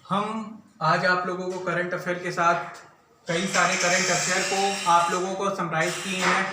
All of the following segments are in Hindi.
हम आज आप लोगों को करंट अफेयर के साथ कई सारे करंट अफेयर को आप लोगों को समराइज किए हैं।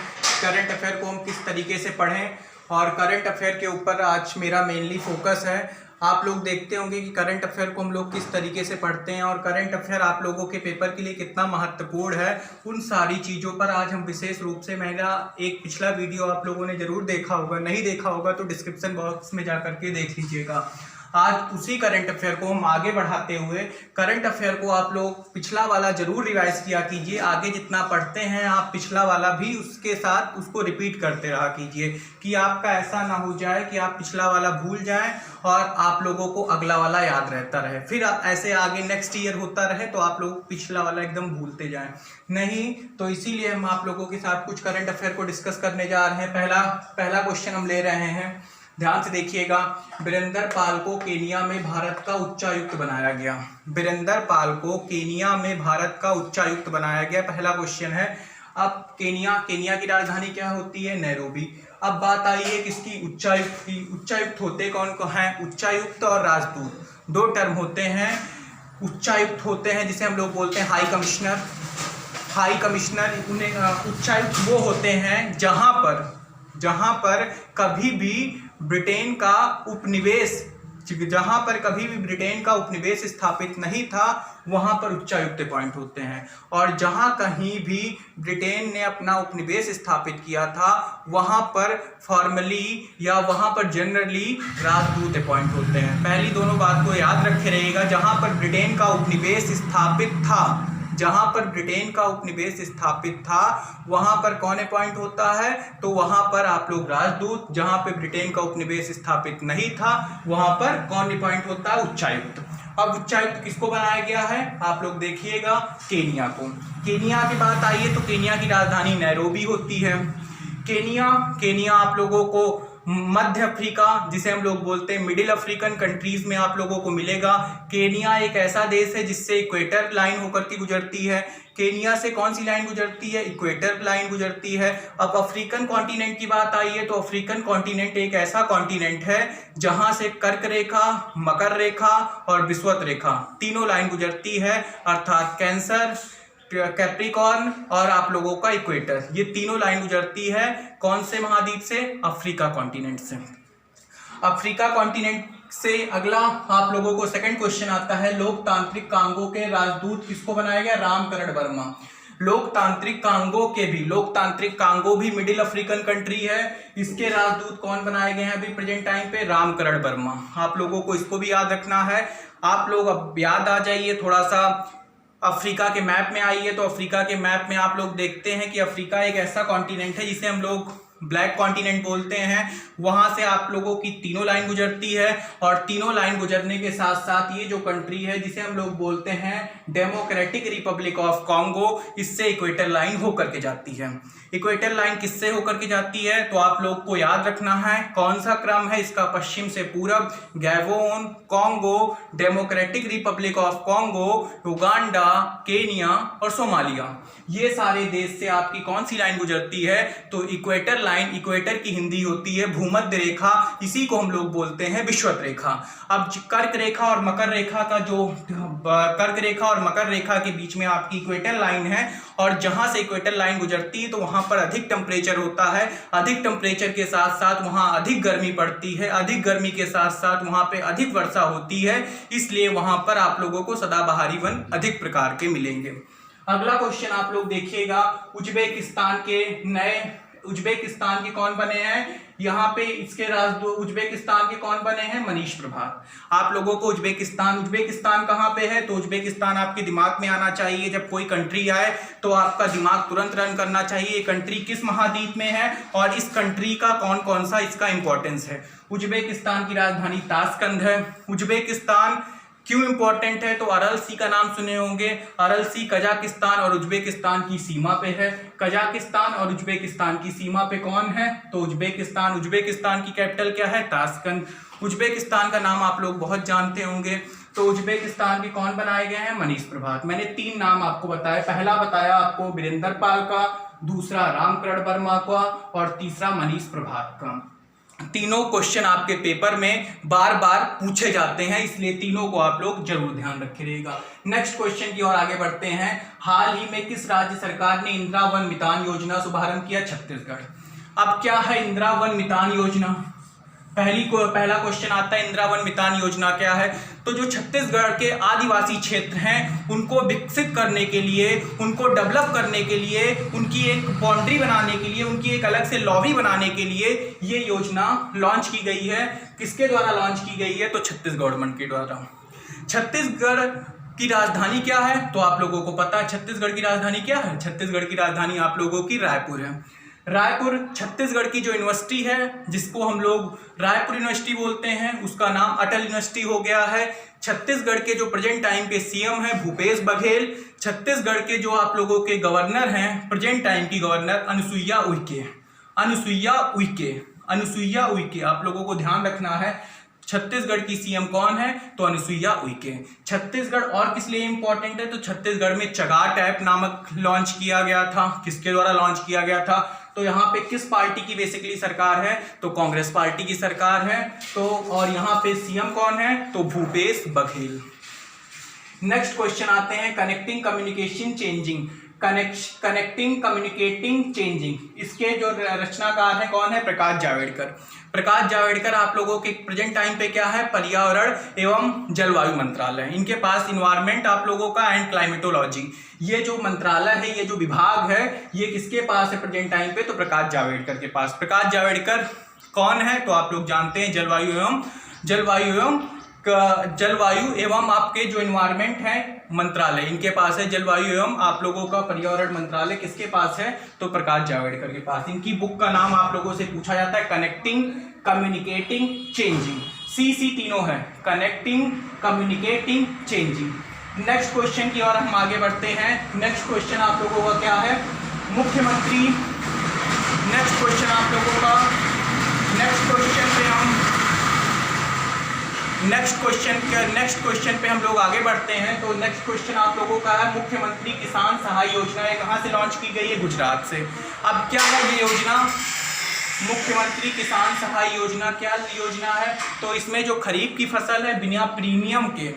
करंट अफेयर को हम किस तरीके से पढ़ें और करंट अफेयर के ऊपर आज मेरा मेनली फोकस है। आप लोग देखते होंगे कि करंट अफेयर को हम लोग किस तरीके से पढ़ते हैं और करंट अफेयर आप लोगों के पेपर के लिए कितना महत्वपूर्ण है। उन सारी चीज़ों पर आज हम विशेष रूप से, मेरा एक पिछला वीडियो आप लोगों ने ज़रूर देखा होगा, नहीं देखा होगा तो डिस्क्रिप्शन बॉक्स में जा करके देख लीजिएगा। आज उसी करंट अफेयर को हम आगे बढ़ाते हुए, करंट अफेयर को आप लोग पिछला वाला जरूर रिवाइज किया कीजिए। आगे जितना पढ़ते हैं आप पिछला वाला भी उसके साथ उसको रिपीट करते रहा कीजिए कि आपका ऐसा ना हो जाए कि आप पिछला वाला भूल जाएं और आप लोगों को अगला वाला याद रहता रहे, फिर ऐसे आगे नेक्स्ट ईयर होता रहे तो आप लोग पिछला वाला एकदम भूलते जाएं। नहीं तो इसीलिए हम आप लोगों के साथ कुछ करंट अफेयर को डिस्कस करने जा रहे हैं। पहला क्वेश्चन हम ले रहे हैं, ध्यान से देखिएगा। वीरेंद्र पाल को केनिया में भारत का उच्चायुक्त बनाया गया। वीरेंद्र पाल को केनिया में भारत का उच्चायुक्त बनाया गया, पहला क्वेश्चन है। अब केनिया की राजधानी क्या होती है? नैरोबी। अब बात आई है किसकी? उच्चायुक्त की। उच्चायुक्त होते कौन को हैं? उच्चायुक्त और राजदूत दो टर्म होते हैं। उच्चायुक्त होते हैं जिसे हम लोग बोलते हैं हाई कमिश्नर। हाई कमिश्नर उच्चायुक्त वो होते हैं जहां पर कभी भी ब्रिटेन का उपनिवेश स्थापित नहीं था, वहां पर उच्चायुक्त अपॉइंट होते हैं। और जहां कहीं भी ब्रिटेन ने अपना उपनिवेश स्थापित किया था वहां पर फॉर्मली या वहां पर जनरली राजदूत अपॉइंट होते हैं। पहली दोनों बात को याद रखे रहिएगा। जहां पर ब्रिटेन का उपनिवेश स्थापित था वहां पर कौन अपॉइंट होता है? तो वहां पर आप लोग राजदूत। जहां पे ब्रिटेन का उपनिवेश स्थापित नहीं था वहां पर कौन अपॉइंट होता है? उच्चायुक्त। अब उच्चायुक्त किसको बनाया गया है? आप लोग देखिएगा, केनिया को। केनिया की बात आई है तो केनिया की राजधानी नैरोबी होती है। केनिया आप लोगों को मध्य अफ्रीका, जिसे हम लोग बोलते हैं मिडिल अफ्रीकन कंट्रीज में आप लोगों को मिलेगा। केनिया एक ऐसा देश है जिससे इक्वेटर लाइन होकर के गुजरती है। केनिया से कौन सी लाइन गुजरती है? इक्वेटर लाइन गुजरती है। अब अफ्रीकन कॉन्टिनेंट की बात आई है तो अफ्रीकन कॉन्टिनेंट एक ऐसा कॉन्टिनेंट है जहां से कर्क रेखा, मकर रेखा और विषुवत रेखा तीनों लाइन गुजरती है, अर्थात कैंसर, कैप्रिकॉर्न और आप लोगों का इक्वेटर, ये तीनों लाइन गुजरती है कौन से महाद्वीप से? अफ्रीका कॉन्टिनेंट से। अफ्रीका कॉन्टिनेंट से अगला आप लोगों को सेकंड क्वेश्चन आता है, लोकतांत्रिक कांगो के राजदूत किसको बनाया गया? रामकरण वर्मा। लोकतांत्रिक कांगो भी मिडिल अफ्रीकन कंट्री है, इसके राजदूत कौन बनाए गए हैं अभी प्रेजेंट टाइम पे? रामकरण वर्मा। आप लोगों को इसको भी याद रखना है। आप लोग अब याद आ जाइए, थोड़ा सा अफ्रीका के मैप में आइए तो अफ्रीका के मैप में आप लोग देखते हैं कि अफ्रीका एक ऐसा कॉन्टिनेंट है जिसे हम लोग ब्लैक कॉन्टिनेंट बोलते हैं। वहां से आप लोगों की तीनों लाइन गुजरती है और तीनों लाइन गुजरने के साथ साथ ये जो कंट्री है जिसे हम लोग बोलते हैं डेमोक्रेटिक रिपब्लिक ऑफ कॉन्गो, इससे इक्वेटर लाइन होकर के जाती है। इक्वेटर लाइन किससे होकर के जाती है? तो आप लोग को याद रखना है कौन सा क्रम है इसका? पश्चिम से पूरब, Gabon, Congo, democratic Republic of Congo, Uganda, Kenya और सोमालिया, ये सारे देश से आपकी कौन सी लाइन गुजरती है? तो इक्वेटर लाइन। इक्वेटर की हिंदी होती है भूमध्य रेखा, इसी को हम लोग बोलते हैं विषुवत रेखा। अब कर्क रेखा और मकर रेखा के बीच में आपकी इक्वेटर लाइन है और जहां से इक्वेटर लाइन गुजरती है तो वहां पर अधिक टेम्परेचर होता है। अधिक टेम्परेचर के साथ साथ वहां अधिक गर्मी पड़ती है। अधिक गर्मी के साथ साथ वहां पे अधिक वर्षा होती है, इसलिए वहां पर आप लोगों को सदाबहारी वन अधिक प्रकार के मिलेंगे। अगला क्वेश्चन आप लोग देखिएगा, उज्बेकिस्तान के कौन बने हैं? यहाँ पे इसके राजदूत उज्बेकिस्तान के कौन बने हैं? मनीष प्रभात। आप लोगों को उज्बेकिस्तान कहाँ पे है? तो उज्बेकिस्तान आपके दिमाग में आना चाहिए। जब कोई कंट्री आए तो आपका दिमाग तुरंत रन करना चाहिए ये कंट्री किस महाद्वीप में है और इस कंट्री का कौन सा इसका इंपॉर्टेंस है। उज्बेकिस्तान की राजधानी ताशकंद है। उज्बेकिस्तान क्यों इंपॉर्टेंट है? तो अरल सी का नाम सुने होंगे। अरल सी कजाकिस्तान और उज्बेकिस्तान की सीमा पे है। कजाकिस्तान और उज्बेकिस्तान की सीमा पे कौन है? तो उज्बेकिस्तान की कैपिटल क्या है? ताशकंद। उज्बेकिस्तान का नाम आप लोग बहुत जानते होंगे। तो उज्बेकिस्तान के कौन बनाए गए हैं? मनीष प्रभात। मैंने तीन नाम आपको बताया, पहला बताया आपको वीरेंद्र पाल का, दूसरा रामकरण वर्मा का और तीसरा मनीष प्रभात का। तीनों क्वेश्चन आपके पेपर में बार बार पूछे जाते हैं, इसलिए तीनों को आप लोग जरूर ध्यान रखिएगा। नेक्स्ट क्वेश्चन की ओर आगे बढ़ते हैं। हाल ही में किस राज्य सरकार ने इंदिरा वन मितान योजना शुभारंभ किया? छत्तीसगढ़। अब क्या है इंदिरा वन मितान योजना? पहला क्वेश्चन आता है इंदिरा वन मितान योजना क्या है? तो जो छत्तीसगढ़ के आदिवासी क्षेत्र हैं उनको विकसित करने के लिए, उनको डेवलप करने के लिए, उनकी एक बाउंड्री बनाने के लिए, उनकी एक अलग से लॉबी बनाने के लिए ये योजना लॉन्च की गई है। किसके द्वारा लॉन्च की गई है? तो छत्तीसगढ़ गवर्नमेंट के द्वारा। छत्तीसगढ़ की राजधानी क्या है? तो आप लोगों को पता है छत्तीसगढ़ की राजधानी क्या है। छत्तीसगढ़ की राजधानी आप लोगों की रायपुर है। रायपुर छत्तीसगढ़ की जो यूनिवर्सिटी है, जिसको हम लोग रायपुर यूनिवर्सिटी बोलते हैं, उसका नाम अटल यूनिवर्सिटी हो गया है। छत्तीसगढ़ के जो प्रेजेंट टाइम पे सीएम है भूपेश बघेल। छत्तीसगढ़ के जो आप लोगों के गवर्नर हैं, प्रेजेंट टाइम की गवर्नर अनुसुईया उइके। अनुसुईया उइके आप लोगों को ध्यान रखना है। छत्तीसगढ़ की सीएम कौन है? तो अनुसुईया उइके। छत्तीसगढ़ और किस लिए इंपॉर्टेंट है? तो छत्तीसगढ़ में चगाट ऐप नामक लॉन्च किया गया था। किसके द्वारा लॉन्च किया गया था? तो यहाँ पे किस पार्टी की बेसिकली सरकार है? तो कांग्रेस पार्टी की सरकार है। तो और यहाँ पे सीएम कौन है? तो भूपेश बघेल। नेक्स्ट क्वेश्चन आते हैं connecting communication changing. Connecting communicating changing, इसके जो रचनाकार है कौन है? प्रकाश जावड़ेकर। प्रकाश जावड़ेकर आप लोगों के प्रेजेंट टाइम पे क्या है? पर्यावरण एवं जलवायु मंत्रालय। इनके पास इन्वायरमेंट आप लोगों का एंड क्लाइमेटोलॉजी, ये जो मंत्रालय है, ये जो विभाग है, ये किसके पास है प्रेजेंट टाइम पे? तो प्रकाश जावड़ेकर के पास। प्रकाश जावड़ेकर कौन है? तो आप लोग जानते हैं जलवायु एवं आपके जो इन्वायरमेंट है मंत्रालय, इनके पास है। जलवायु एवं आप लोगों का पर्यावरण मंत्रालय किसके पास है? तो प्रकाश जावड़ेकर के पास। इनकी बुक का नाम आप लोगों से पूछा जाता है कनेक्टिंग कम्युनिकेटिंग चेंजिंग। सी तीनों है, connecting communicating changing. Next question की ओर हम आगे बढ़ते हैं। नेक्स्ट क्वेश्चन आप लोगों का क्या है? मुख्यमंत्री। नेक्स्ट क्वेश्चन आप लोगों का, नेक्स्ट क्वेश्चन पे हम लोग आगे बढ़ते हैं। तो नेक्स्ट क्वेश्चन आप लोगों का है मुख्यमंत्री किसान सहाय योजना है कहाँ से लॉन्च की गई है? गुजरात से। अब क्या है ये योजना? मुख्यमंत्री किसान सहाय योजना क्या योजना है? तो इसमें जो खरीफ की फसल है बिना प्रीमियम के,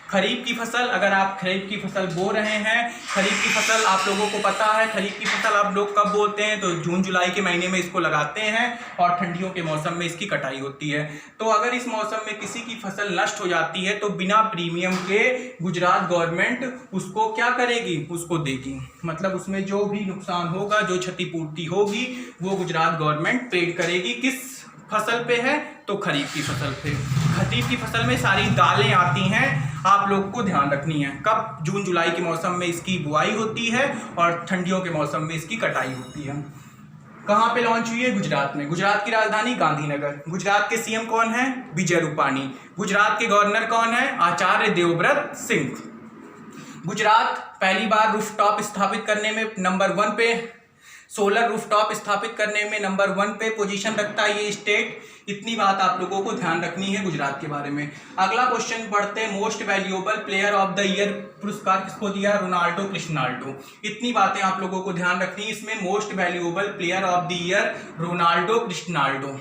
खरीफ की फसल, अगर आप खरीफ की फसल बो रहे हैं, खरीफ की फसल आप लोगों को पता है खरीफ की फसल आप लोग कब बोते हैं? तो जून जुलाई के महीने में इसको लगाते हैं और ठंडियों के मौसम में इसकी कटाई होती है। तो अगर इस मौसम में किसी की फसल नष्ट हो जाती है तो बिना प्रीमियम के गुजरात गवर्नमेंट उसको क्या करेगी? उसको देगी। मतलब उसमें जो भी नुकसान होगा, जो क्षतिपूर्ति होगी, वो गुजरात गवर्नमेंट पेड करेगी। किस फसल पे है? तो खरीफ की फसल पे। खरीफ की फसल में सारी दालें आती हैं, आप लोग को ध्यान रखनी है। कब? जून जुलाई के मौसम में इसकी बुआई होती है और ठंडियों के मौसम में इसकी कटाई होती है। कहाँ पे लॉन्च हुई है? गुजरात में। गुजरात की राजधानी गांधीनगर। गुजरात के सीएम कौन है? विजय रूपाणी। गुजरात के गवर्नर कौन है? आचार्य देवव्रत सिंह। गुजरात पहली बार रूफटॉप स्थापित करने में नंबर 1 पे, सोलर रूफटॉप स्थापित करने में नंबर 1 पे पोजीशन रखता है ये स्टेट। इतनी बात आप लोगों को ध्यान रखनी है गुजरात के बारे में। अगला क्वेश्चन पढ़ते हैं। Most valuable player of the year पुरस्कार किसको दिया? Ronaldo Cristiano. इतनी बातें आप लोगों को ध्यान रखनी है। इसमें most valuable player of the year Ronaldo Cristiano.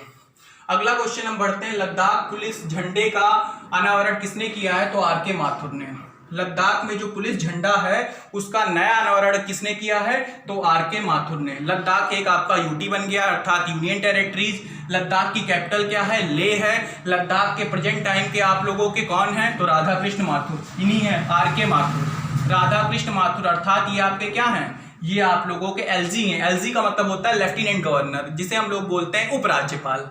अगला क्वेश्चन हम बढ़ते हैं। लद्दाख पुलिस झंडे का अनावरण किसने किया है? तो आर.के. माथुर ने। लद्दाख में जो पुलिस झंडा है उसका नया अनावरण किसने किया है? तो आर.के. माथुर ने। लद्दाख एक आपका यूटी बन गया, अर्थात यूनियन टेरिटरीज। लद्दाख की कैपिटल क्या है? लेह है। लद्दाख के प्रेजेंट टाइम के आप लोगों के कौन है? तो राधाकृष्ण माथुर। इन्हीं है आर.के. माथुर, राधाकृष्ण माथुर। अर्थात ये आपके क्या हैं? ये आप लोगों के एलजी हैं। एलजी का मतलब होता है लेफ्टिनेंट गवर्नर, जिसे हम लोग बोलते हैं उपराज्यपाल।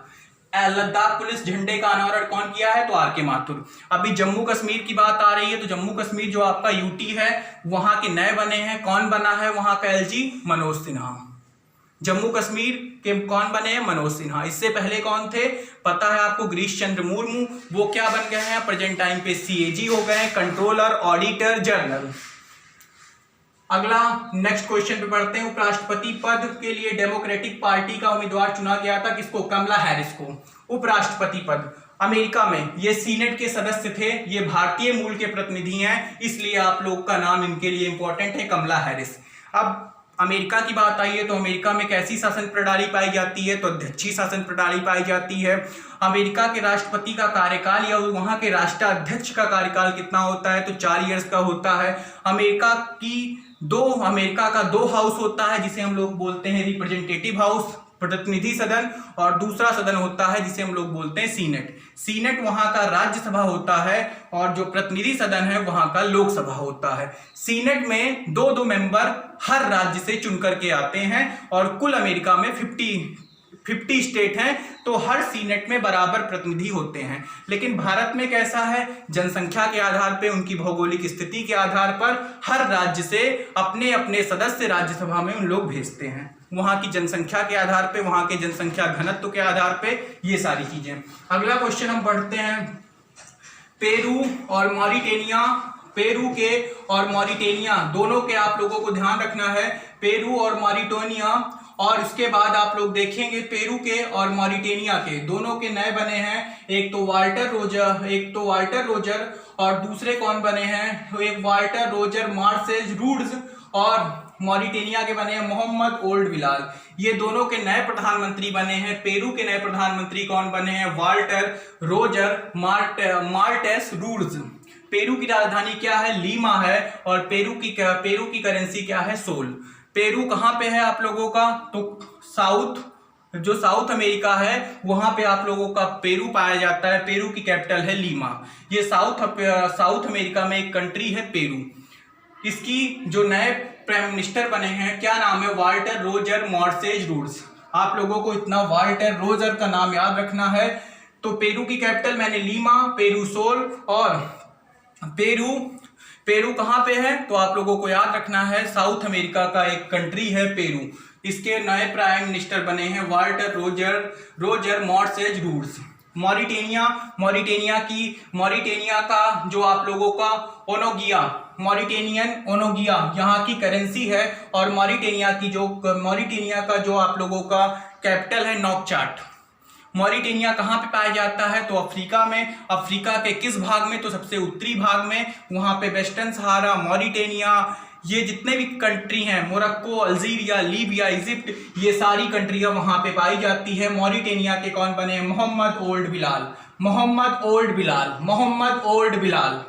लद्दाख पुलिस झंडे का अनावरण कौन किया है? तो आर.के. माथुर। अभी जम्मू कश्मीर की बात आ रही है तो जम्मू कश्मीर जो आपका यूटी है वहां के नए बने हैं। कौन बना है वहां का एलजी? मनोज सिन्हा। जम्मू कश्मीर के कौन बने हैं? मनोज सिन्हा। इससे पहले कौन थे? पता है आपको? गिरीश चंद्र मुर्मू। वो क्या बन गए हैं? प्रेजेंट टाइम पे सीएजी हो गए हैं, कंट्रोलर ऑडिटर जनरल। अगला नेक्स्ट क्वेश्चन पे पढ़ते हैं। उपराष्ट्रपति पद के लिए डेमोक्रेटिक पार्टी का उम्मीदवार चुना गया था किसको? कमला हैरिस को। उपराष्ट्रपति पद अमेरिका में ये सीनेट के सदस्य थे, ये भारतीय मूल के प्रतिनिधि हैं, इसलिए आप लोग का नाम इनके लिए इंपॉर्टेंट है, कमला हैरिस। अब अमेरिका की बात आई है तो अमेरिका में कैसी शासन प्रणाली पाई जाती है, तो अध्यक्षीय शासन प्रणाली पाई जाती है। अमेरिका के राष्ट्रपति का कार्यकाल या वहाँ के राष्ट्राध्यक्ष का कार्यकाल कितना होता है, तो 4 ईयर्स का होता है। अमेरिका का 2 हाउस होता है जिसे हम लोग बोलते हैं रिप्रेजेंटेटिव हाउस, प्रतिनिधि सदन, और दूसरा सदन होता है जिसे हम लोग बोलते हैं सीनेट। सीनेट वहां का राज्यसभा होता है और जो प्रतिनिधि सदन है वहां का लोकसभा होता है। सीनेट में 2-2 मेंबर हर राज्य से चुन करके आते हैं और कुल अमेरिका में 50 स्टेट हैं, तो हर सीनेट में बराबर प्रतिनिधि होते हैं। लेकिन भारत में कैसा है, जनसंख्या के आधार पर, उनकी भौगोलिक स्थिति के आधार पर हर राज्य से अपने अपने सदस्य राज्यसभा में उन लोग भेजते हैं, वहां की जनसंख्या के आधार पे, वहां के जनसंख्या घनत्व के आधार पे, ये सारी चीजें। अगला क्वेश्चन हम पढ़ते हैं, पेरू और मॉरिटेनिया। पेरू के और मॉरिटेनिया दोनों के आप लोगों को ध्यान रखना है, पेरू और मॉरिटेनिया। और इसके बाद आप लोग देखेंगे पेरू के और मॉरिटेनिया के दोनों के नए बने हैं, एक तो वाल्टर रोजर और दूसरे कौन बने हैं, एक वाल्टर रोजर मार्सेज रूड्स, और मॉरिटेनिया के बने हैं मोहम्मद ओल्ड बिलाल। ये दोनों के नए प्रधानमंत्री बने हैं। पेरू के नए प्रधानमंत्री कौन बने हैं, वाल्टर रोजर मार्टेस रूड्स। पेरू की राजधानी क्या है, लीमा है, और पेरू की करेंसी क्या है, सोल। पेरू कहाँ पे है आप लोगों का, तो साउथ अमेरिका है वहां पे आप लोगों का पेरू पाया जाता है। पेरू की कैपिटल है लीमा। ये साउथ अमेरिका में एक कंट्री है पेरू। इसकी जो नए प्राइम मिनिस्टर बने हैं, क्या नाम है, वाल्टर रोजर मार्सेज रूड्स। आप लोगों को इतना वाल्टर रोजर का नाम याद रखना है। तो पेरू की कैपिटल मैंने लीमा, पेरू सोल, और पेरू कहाँ पे है, तो आप लोगों को याद रखना है साउथ अमेरिका का एक कंट्री है पेरू। इसके नए प्राइम मिनिस्टर बने हैं वाल्टर रोजर मार्सेज रूड्स। मॉरिटेनिया का जो आप लोगों का मॉरिटेनियन ओनोगिया यहाँ की करेंसी है, और मॉरिटेनिया का जो आप लोगों का कैपिटल है नौकचाट। मॉरिटेनिया कहाँ पे पाया जाता है, तो अफ्रीका में। अफ्रीका के किस भाग में, तो सबसे उत्तरी भाग में, वहाँ पे वेस्टर्न सहारा, मॉरिटेनिया, ये जितने भी कंट्री हैं, मोरक्को, अल्जीरिया, लीबिया, इजिप्ट, ये सारी कंट्रियां वहां पे पाई जाती है। मॉरिटेनिया के कौन बने हैं, मोहम्मद ओल्ड बिलाल।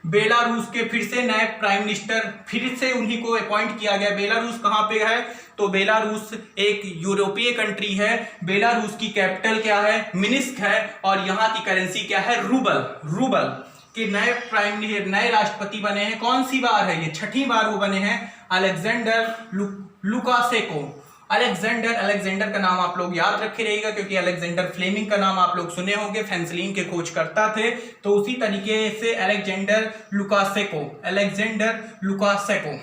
बेलारूस के फिर से नए प्राइम मिनिस्टर, फिर से उन्हीं को अपॉइंट किया गया। बेलारूस कहाँ पे है, तो बेलारूस एक यूरोपीय कंट्री है। बेलारूस की कैपिटल क्या है, मिन्स्क है, और यहाँ की करेंसी क्या है, रूबल। के नए राष्ट्रपति बने हैं, कौन सी बार है ये, 6ठी बार वो बने हैं, अलेक्जेंडर लुकाशेंको। अलेक्जेंडर का नाम आप लोग याद रखे रहेगा, क्योंकि अलेक्जेंडर फ्लेमिंग का नाम आप लोग सुने होंगे, फेंसिलिन के खोजकर्ता थे। तो उसी तरीके से अलेक्जेंडर लुकाशेंको।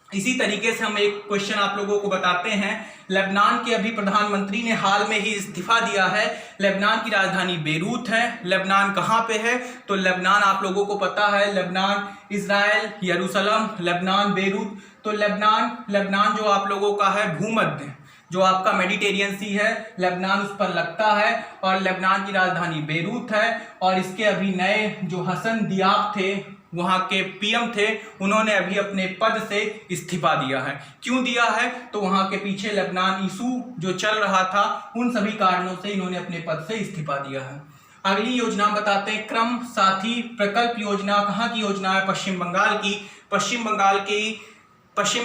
इसी तरीके से हम एक क्वेश्चन आप लोगों को बताते हैं, लेबनान के अभी प्रधानमंत्री ने हाल में ही इस्तीफा दिया है। लेबनान की राजधानी बेरूत है। लेबनान कहाँ पे है, तो लेबनान आप लोगों को पता है, लेबनान, इजराइल, यरूशलेम, लेबनान, बेरूत। तो लेबनान जो आप लोगों का है भूमध्य, जो आपका मेडिटेरियन सी है, लेबनान उस पर लगता है, और लेबनान की राजधानी बेरूत है। और इसके अभी नए जो हसन दियाब थे, वहां के पीएम थे, उन्होंने अभी अपने पद से इस्तीफा दिया है। क्यों दिया है, तो वहां के पीछे लेबनान इशू जो चल रहा था, उन सभी कारणों से इन्होंने अपने पद से इस्तीफा दिया है। अगली योजना बताते हैं, क्रम साथी प्रकल्प योजना। कहाँ की योजना है, पश्चिम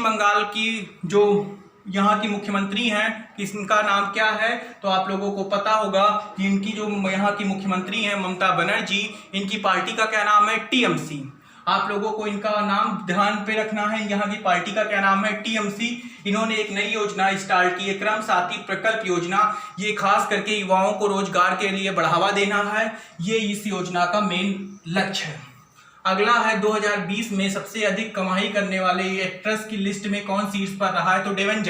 बंगाल की जो यहाँ की मुख्यमंत्री हैं, इनका नाम क्या है, तो आप लोगों को पता होगा कि इनकी जो यहाँ की मुख्यमंत्री हैं ममता बनर्जी, इनकी पार्टी का क्या नाम है, टीएमसी। आप लोगों को इनका नाम ध्यान पे रखना है, यहाँ की पार्टी का क्या नाम है, टीएमसी। इन्होंने एक नई योजना स्टार्ट की है, क्रम साथी प्रकल्प योजना। ये खास करके युवाओं को रोजगार के लिए बढ़ावा देना है, ये इस योजना का मेन लक्ष्य है। अगला है 2020 में सबसे अधिक कमाई करने वाले एक्ट्रेस की लिस्ट में कौन शीर्ष पर रहा है, तो डेवन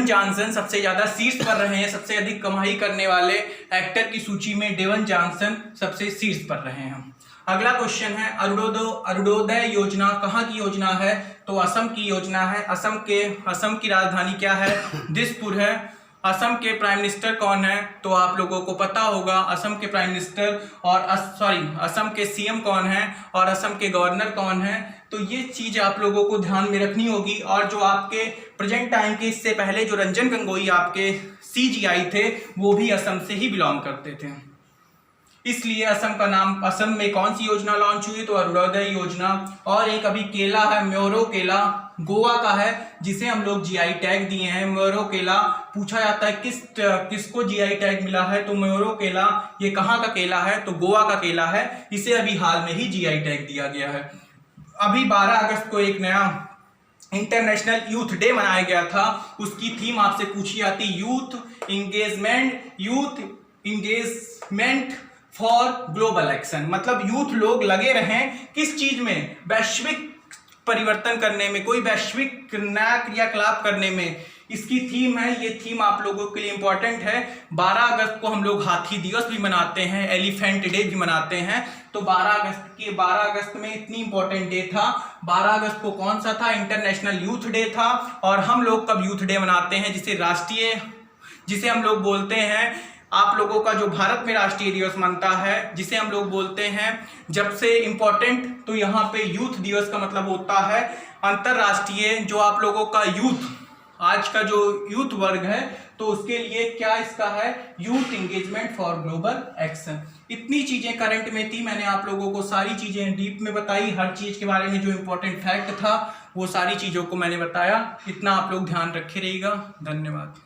जॉनसन सबसे ज्यादा शीर्ष पर रहे हैं। सबसे अधिक कमाई करने वाले एक्टर की सूची में डेवन जॉनसन सबसे शीर्ष पर रहे हैं। अगला क्वेश्चन है, अरुणोदय योजना कहाँ की योजना है, तो असम की योजना है। असम की राजधानी क्या है, दिसपुर है। असम के प्राइम मिनिस्टर कौन है? तो आप लोगों को पता होगा असम के प्राइम मिनिस्टर और असम के सीएम कौन है और असम के गवर्नर कौन है। तो ये चीज आप लोगों को ध्यान में रखनी होगी। और जो आपके प्रेजेंट टाइम के इससे पहले जो रंजन गोगोई आपके सीजीआई थे वो भी असम से ही बिलोंग करते थे। इसलिए असम का नाम, असम में कौन सी योजना लॉन्च हुई? तो अरुणोदय योजना। और एक अभी केला है म्योरो केला, गोवा का है, जिसे हम लोग जीआई टैग दिए हैं। म्योरो केला पूछा जाता है किसको जीआई टैग मिला है? तो म्योरो केला ये कहाँ का केला है? तो गोवा का केला है। इसे अभी हाल में ही जीआई टैग दिया गया है। अभी 12 अगस्त को एक नया इंटरनेशनल यूथ डे मनाया गया था। उसकी थीम आपसे पूछी जाती youth engagement for global action, मतलब यूथ लोग लगे रहें किस चीज में? वैश्विक परिवर्तन करने में, कोई वैश्विक नया क्रियाकलाप करने में। इसकी थीम है, ये थीम आप लोगों के लिए इंपॉर्टेंट है। 12 अगस्त को हम लोग हाथी दिवस भी मनाते हैं, एलिफेंट डे भी मनाते हैं। तो 12 अगस्त में इतनी इंपॉर्टेंट डे था। 12 अगस्त को कौन सा था? इंटरनेशनल यूथ डे था। और हम लोग कब यूथ डे मनाते हैं? जिसे हम लोग बोलते हैं, आप लोगों का जो भारत में राष्ट्रीय दिवस मनता है, जिसे हम लोग बोलते हैं जब से इम्पोर्टेंट, तो यहाँ पे यूथ दिवस का मतलब होता है अंतरराष्ट्रीय जो आप लोगों का यूथ, आज का जो यूथ वर्ग है, तो उसके लिए क्या इसका है? Youth engagement for global action. इतनी चीजें करंट में थी, मैंने आप लोगों को सारी चीजें डीप में बताई। हर चीज के बारे में जो इम्पोर्टेंट फैक्ट था वो सारी चीजों को मैंने बताया। इतना आप लोग ध्यान रखे रहिएगा। धन्यवाद।